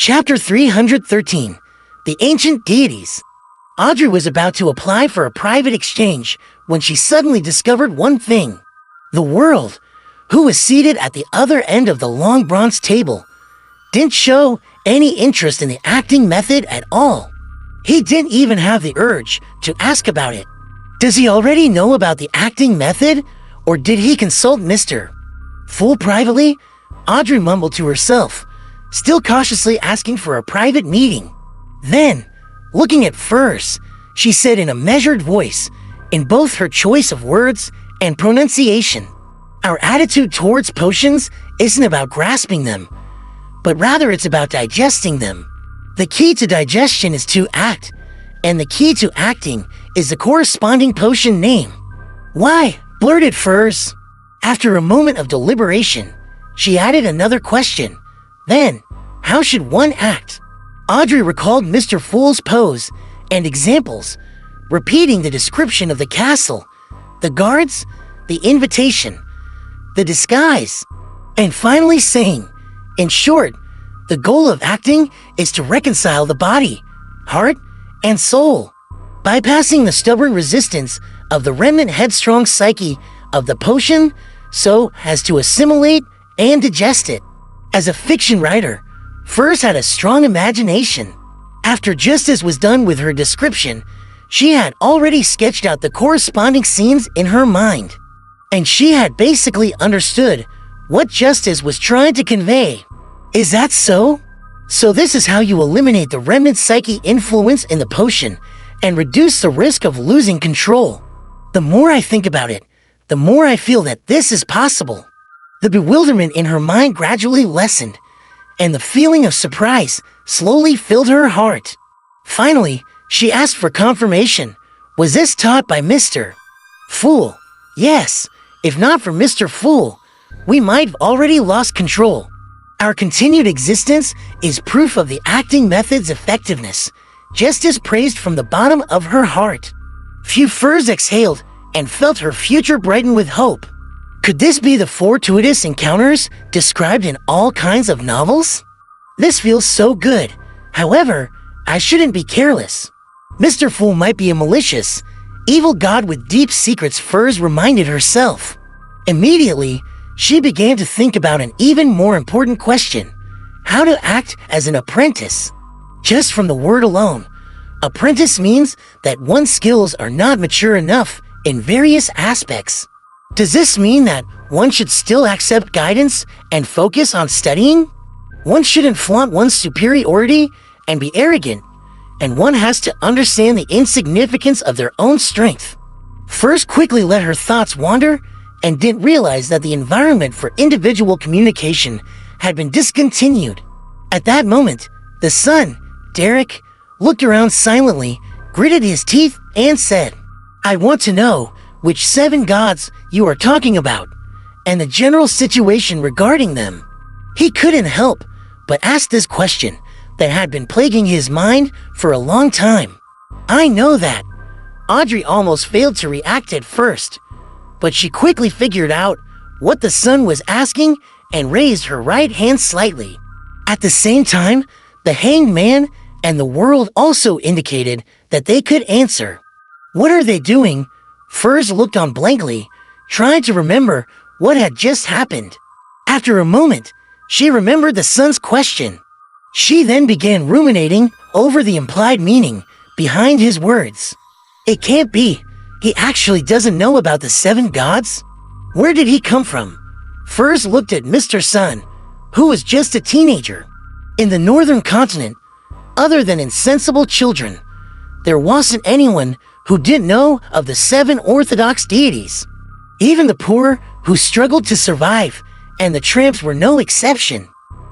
Chapter 313, The Ancient Deities. Audrey was about to apply for a private exchange when she suddenly discovered one thing. The world, who was seated at the other end of the long bronze table, didn't show any interest in the acting method at all. He didn't even have the urge to ask about it. Does he already know about the acting method, or did he consult Mr. Fool privately? Audrey mumbled to herself, still cautiously asking for a private meeting. Then, looking at Furs, she said in a measured voice, in both her choice of words and pronunciation, "Our attitude towards potions isn't about grasping them, but rather it's about digesting them. The key to digestion is to act, and the key to acting is the corresponding potion name." "Why?" blurted Furs. After a moment of deliberation, she added another question. Then, how should one act? Audrey recalled Mr. Fool's pose and examples, repeating the description of the castle, the guards, the invitation, the disguise, and finally saying, in short, the goal of acting is to reconcile the body, heart, and soul, bypassing the stubborn resistance of the remnant headstrong psyche of the potion so as to assimilate and digest it. As a fiction writer, Furs had a strong imagination. After justice was done with her description, she had already sketched out the corresponding scenes in her mind. And she had basically understood what justice was trying to convey. Is that so? So this is how you eliminate the remnant psyche influence in the potion and reduce the risk of losing control. The more I think about it, the more I feel that this is possible. The bewilderment in her mind gradually lessened, and the feeling of surprise slowly filled her heart. Finally, she asked for confirmation. Was this taught by Mr. Fool? Yes, if not for Mr. Fool, we might have already lost control. Our continued existence is proof of the acting method's effectiveness, just as praised from the bottom of her heart. Few Furs exhaled and felt her future brighten with hope. Could this be the fortuitous encounters described in all kinds of novels? This feels so good. However, I shouldn't be careless. Mr. Fool might be a malicious, evil god with deep secrets, Furs reminded herself. Immediately, she began to think about an even more important question: how to act as an apprentice. Just from the word alone, apprentice means that one's skills are not mature enough in various aspects. Does this mean that one should still accept guidance and focus on studying? One shouldn't flaunt one's superiority and be arrogant, and one has to understand the insignificance of their own strength. Furs quickly let her thoughts wander and didn't realize that the environment for individual communication had been discontinued. At that moment, the son, Derek, looked around silently, gritted his teeth, and said, "I want to know which 7 gods you are talking about, and the general situation regarding them." He couldn't help but ask this question that had been plaguing his mind for a long time. "I know that." Audrey almost failed to react at first, but she quickly figured out what the son was asking and raised her right hand slightly. At the same time, the hanged man and the world also indicated that they could answer. "What are they doing?" Furs looked on blankly, trying to remember what had just happened. After a moment, she remembered the son's question. She then began ruminating over the implied meaning behind his words. It can't be. He actually doesn't know about the 7 gods? Where did he come from? Furs looked at Mr. Sun, who was just a teenager. In the northern continent, other than insensible children, there wasn't anyone who didn't know of the 7 orthodox deities. Even the poor who struggled to survive, and the tramps were no exception.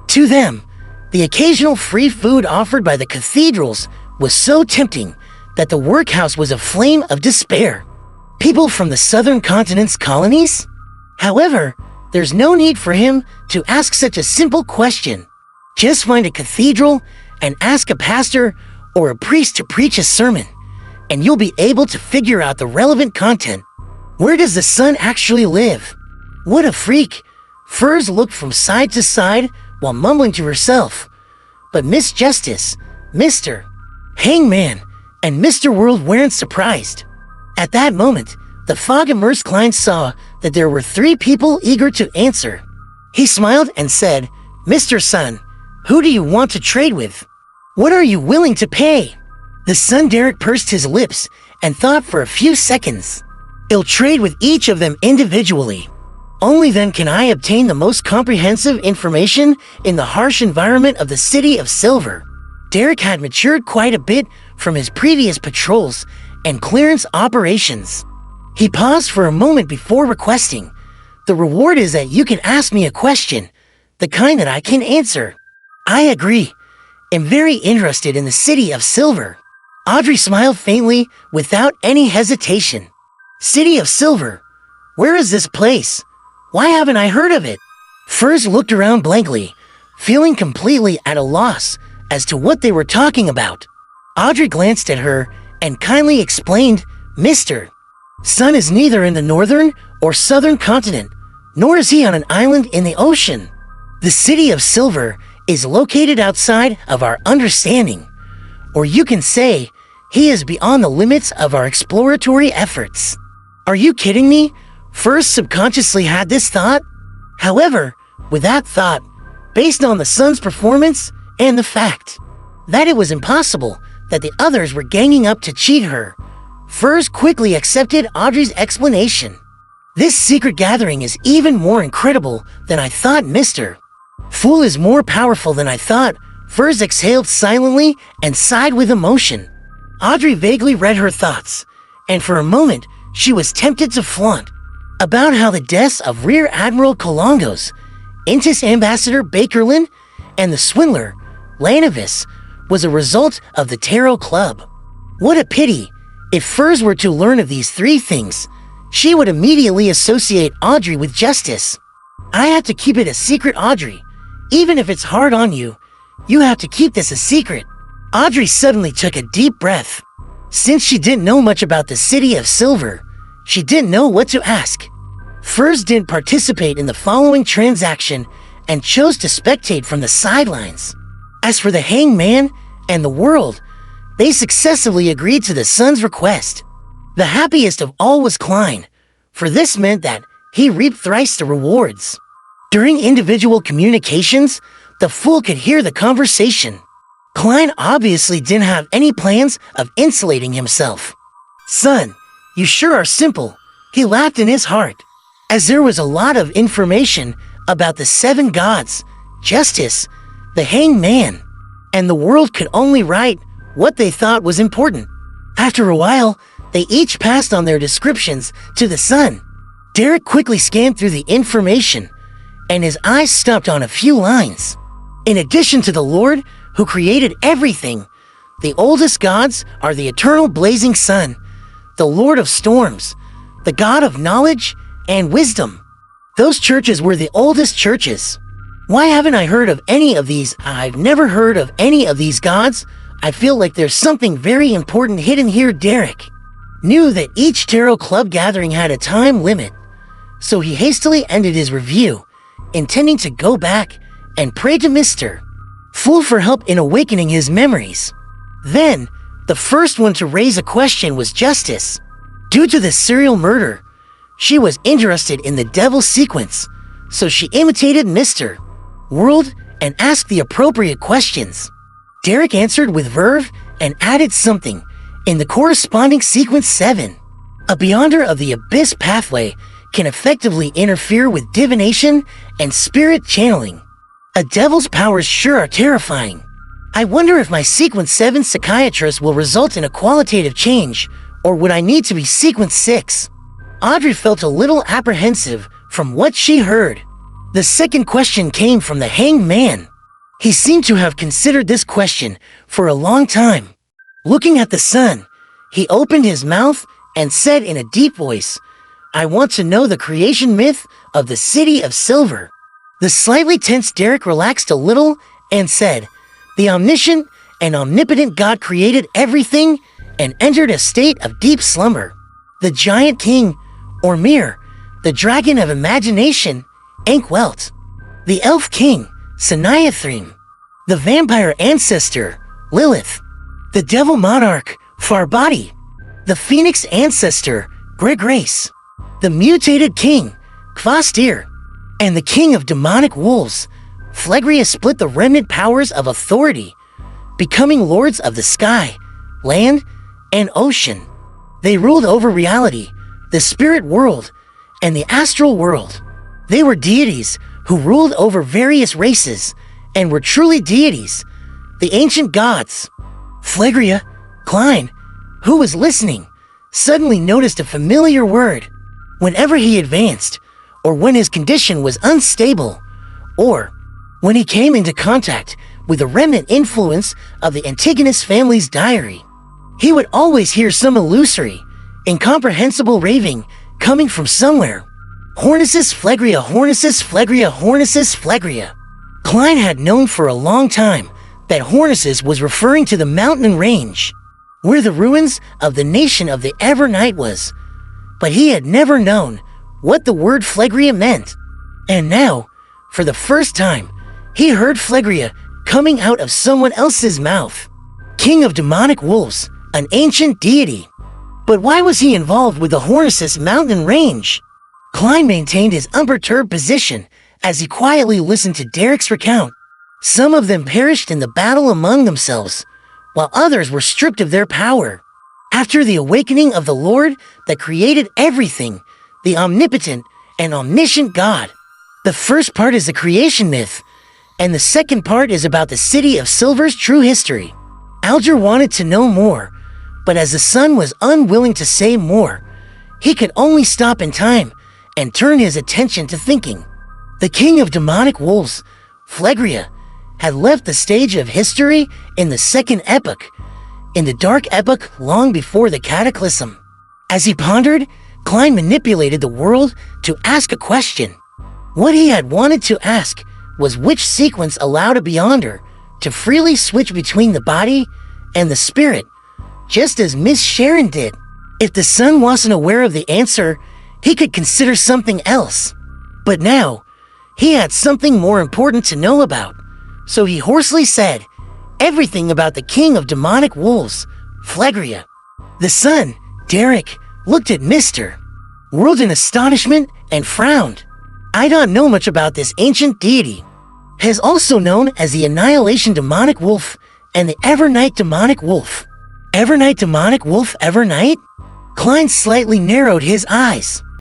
To them, the occasional free food offered by the cathedrals was so tempting that the workhouse was a flame of despair. People from the southern continent's colonies? However, there's no need for him to ask such a simple question. Just find a cathedral and ask a pastor or a priest to preach a sermon, and you'll be able to figure out the relevant content. Where does the sun actually live? What a freak! Furs looked from side to side while mumbling to herself. but Miss Justice, Mr. Hangman, and Mr. World weren't surprised. At that moment, the fog-immersed Klein saw that there were 3 people eager to answer. He smiled and said, "Mr. Sun, who do you want to trade with? What are you willing to pay?" The Sun Derek pursed his lips and thought for a few seconds. "I'll trade with each of them individually. Only then can I obtain the most comprehensive information in the harsh environment of the City of Silver." Derek had matured quite a bit from his previous patrols and clearance operations. He paused for a moment before requesting, "The reward is that you can ask me a question, the kind that I can answer." "I agree. I'm very interested in the City of Silver." Audrey smiled faintly without any hesitation. "City of Silver? Where is this place? Why haven't I heard of it?" Furs looked around blankly, feeling completely at a loss as to what they were talking about. Audrey glanced at her and kindly explained, "Mr. Sun is neither in the northern or southern continent, nor is he on an island in the ocean. The City of Silver is located outside of our understanding, or you can say he is beyond the limits of our exploratory efforts." "Are you kidding me?" First subconsciously had this thought. However, with that thought, based on the Sun's performance and the fact that it was impossible that the others were ganging up to cheat her, Furs quickly accepted Audrey's explanation. "This secret gathering is even more incredible than I thought, Mr. Fool is more powerful than I thought." Furs exhaled silently and sighed with emotion. Audrey vaguely read her thoughts, and for a moment she was tempted to flaunt about how the deaths of Rear Admiral Colongos, Intis Ambassador Bakerlin, and the swindler, Lanavis, was a result of the Tarot Club. What a pity! If Furs were to learn of these 3 things, she would immediately associate Audrey with justice. "I have to keep it a secret, Audrey. Even if it's hard on you, you have to keep this a secret." Audrey suddenly took a deep breath. Since she didn't know much about the City of Silver, she didn't know what to ask. Furs didn't participate in the following transaction and chose to spectate from the sidelines. As for the Hangman and the World, they successively agreed to the Sun's request. The happiest of all was Klein, for this meant that he reaped thrice the rewards. During individual communications, the Fool could hear the conversation. Klein obviously didn't have any plans of insulating himself. "Son, you sure are simple," he laughed in his heart. As there was a lot of information about the 7 gods, justice, the Hangman, and the World could only write what they thought was important. After a while, they each passed on their descriptions to the Sun. Derek quickly scanned through the information, and his eyes stopped on a few lines. In addition to the Lord who created everything, the oldest gods are the eternal blazing sun, the Lord of storms, the God of knowledge and wisdom. Those churches were the oldest churches. Why haven't I heard of any of these? I've never heard of any of these gods. I feel like there's something very important hidden here. Derek knew that each Tarot Club gathering had a time limit, so he hastily ended his review, intending to go back and pray to Mr. Fool for help in awakening his memories. Then, the first one to raise a question was Justice. Due to the serial murder, she was interested in the devil sequence, so she imitated Mr. World and asked the appropriate questions. Derek answered with verve and added something in the corresponding sequence 7. A Beyonder of the Abyss pathway can effectively interfere with divination and spirit channeling. A devil's powers sure are terrifying. I wonder if my sequence 7 psychiatrist will result in a qualitative change, or would I need to be sequence 6? Audrey felt a little apprehensive from what she heard. The second question came from the Hanged Man. He seemed to have considered this question for a long time. Looking at the sun, he opened his mouth and said in a deep voice, "I want to know the creation myth of the City of Silver." The slightly tense Derek relaxed a little and said, "The omniscient and omnipotent God created everything and entered a state of deep slumber. The giant king, or Mir, the dragon of imagination, Ankwelt. The elf king, Sanayathrim. the vampire ancestor, Lilith, the devil monarch, Farbati, the phoenix ancestor, Gregrace, the mutated king, Kvastir, and the king of demonic wolves. Phlegria split the remnant powers of authority, becoming lords of the sky, land, and ocean. They ruled over reality, the spirit world, and the astral world. They were deities who ruled over various races and were truly deities, the ancient gods. Phlegria, Klein, who was listening, suddenly noticed a familiar word. Whenever he advanced, or when his condition was unstable, or when he came into contact with the remnant influence of the Antigonus family's diary, he would always hear some illusory, incomprehensible raving coming from somewhere. Hornisus Phlegria, Hornisus Phlegria, Hornisus Phlegria. Klein had known for a long time that Hornisus was referring to the mountain range, where the ruins of the nation of the Evernight was, but he had never known what the word Phlegria meant. And now, for the first time, he heard Phlegria coming out of someone else's mouth. King of demonic wolves, an ancient deity. But why was he involved with the Hornisus mountain range? Klein maintained his unperturbed position as he quietly listened to Derek's recount. Some of them perished in the battle among themselves, while others were stripped of their power. After the awakening of the Lord that created everything, the omnipotent and omniscient God. The first part is the creation myth, and the second part is about the City of Silver's true history. Alger wanted to know more, but as the son was unwilling to say more, he could only stop in time and turn his attention to thinking. The king of demonic wolves, Phlegria, had left the stage of history in the second epoch, in the dark epoch long before the cataclysm. As he pondered, Klein manipulated the world to ask a question. What he had wanted to ask was which sequence allowed a Beyonder to freely switch between the body and the spirit, just as Miss Sharon did. If the son wasn't aware of the answer, he could consider something else. But now, he had something more important to know about, so he hoarsely said everything about the king of demonic wolves, Phlegria. The son, Derek, looked at Mr. World in astonishment and frowned. I don't know much about this ancient deity. He is also known as the Annihilation Demonic Wolf and the Evernight Demonic Wolf. Evernight Demonic Wolf, Evernight? Klein slightly narrowed his eyes.